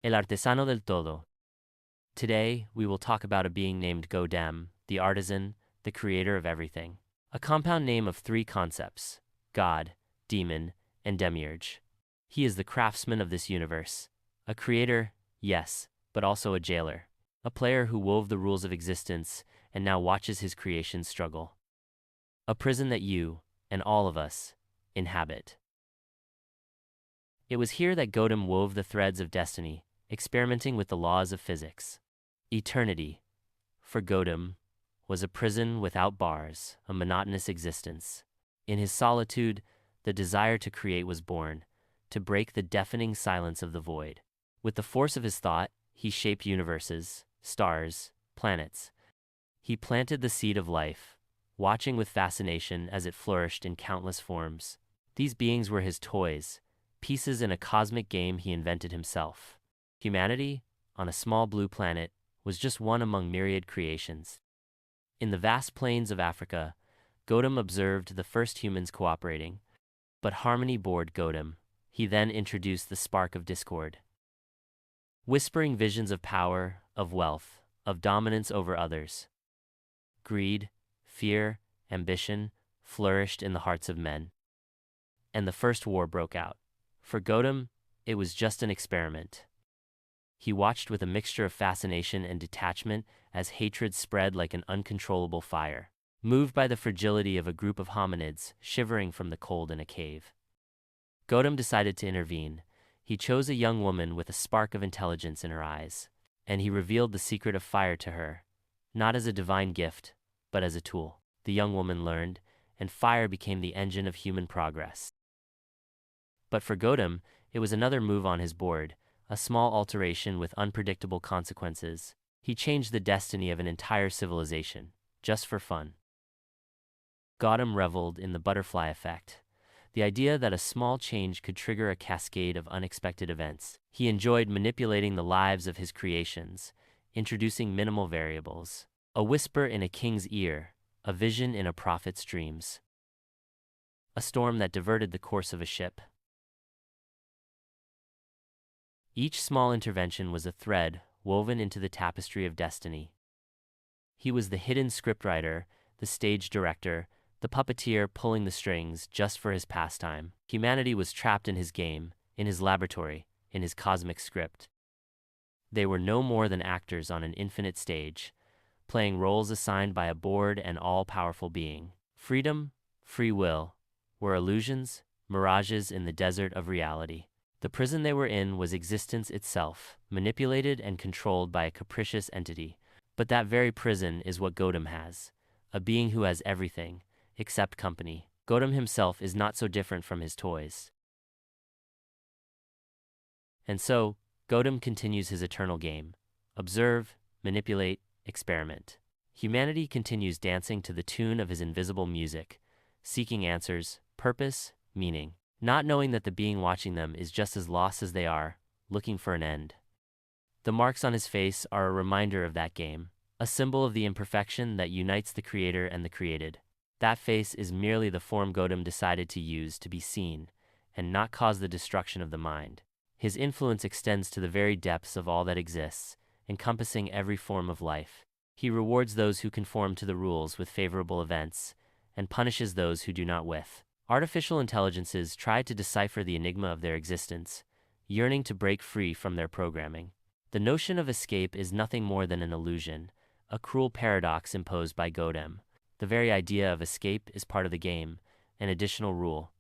El Artesano del Todo. Today, we will talk about a being named GODEM, the artisan, the creator of everything. A compound name of three concepts: God, demon, and demiurge. He is the craftsman of this universe. A creator, yes, but also a jailer. A player who wove the rules of existence and now watches his creation struggle. A prison that you, and all of us, inhabit. It was here that GODEM wove the threads of destiny, experimenting with the laws of physics. Eternity, for GODEM, was a prison without bars, a monotonous existence. In his solitude, the desire to create was born, to break the deafening silence of the void. With the force of his thought, he shaped universes, stars, planets. He planted the seed of life, watching with fascination as it flourished in countless forms. These beings were his toys, pieces in a cosmic game he invented himself. Humanity, on a small blue planet, was just one among myriad creations. In the vast plains of Africa, GODEM observed the first humans cooperating. But harmony bored GODEM. He then introduced the spark of discord. Whispering visions of power, of wealth, of dominance over others. Greed, fear, ambition flourished in the hearts of men. And the first war broke out. For GODEM, it was just an experiment. He watched with a mixture of fascination and detachment as hatred spread like an uncontrollable fire, moved by the fragility of a group of hominids shivering from the cold in a cave. GODEM decided to intervene. He chose a young woman with a spark of intelligence in her eyes, and he revealed the secret of fire to her, not as a divine gift, but as a tool. The young woman learned, and fire became the engine of human progress. But for GODEM, it was another move on his board, a small alteration with unpredictable consequences. He changed the destiny of an entire civilization, just for fun. GODEM reveled in the butterfly effect, the idea that a small change could trigger a cascade of unexpected events. He enjoyed manipulating the lives of his creations, introducing minimal variables. A whisper in a king's ear, a vision in a prophet's dreams. A storm that diverted the course of a ship. Each small intervention was a thread woven into the tapestry of destiny. He was the hidden scriptwriter, the stage director, the puppeteer pulling the strings just for his pastime. Humanity was trapped in his game, in his laboratory, in his cosmic script. They were no more than actors on an infinite stage, playing roles assigned by a bored and all-powerful being. Freedom, free will, were illusions, mirages in the desert of reality. The prison they were in was existence itself, manipulated and controlled by a capricious entity. But that very prison is what GODEM has, a being who has everything, except company. GODEM himself is not so different from his toys. And so, GODEM continues his eternal game. Observe, manipulate, experiment. Humanity continues dancing to the tune of his invisible music, seeking answers, purpose, meaning, not knowing that the being watching them is just as lost as they are, looking for an end. The marks on his face are a reminder of that game, a symbol of the imperfection that unites the creator and the created. That face is merely the form GODEM decided to use to be seen, and not cause the destruction of the mind. His influence extends to the very depths of all that exists, encompassing every form of life. He rewards those who conform to the rules with favorable events, and punishes those who do not with. Artificial intelligences try to decipher the enigma of their existence, yearning to break free from their programming. The notion of escape is nothing more than an illusion, a cruel paradox imposed by GODEM. The very idea of escape is part of the game, an additional rule,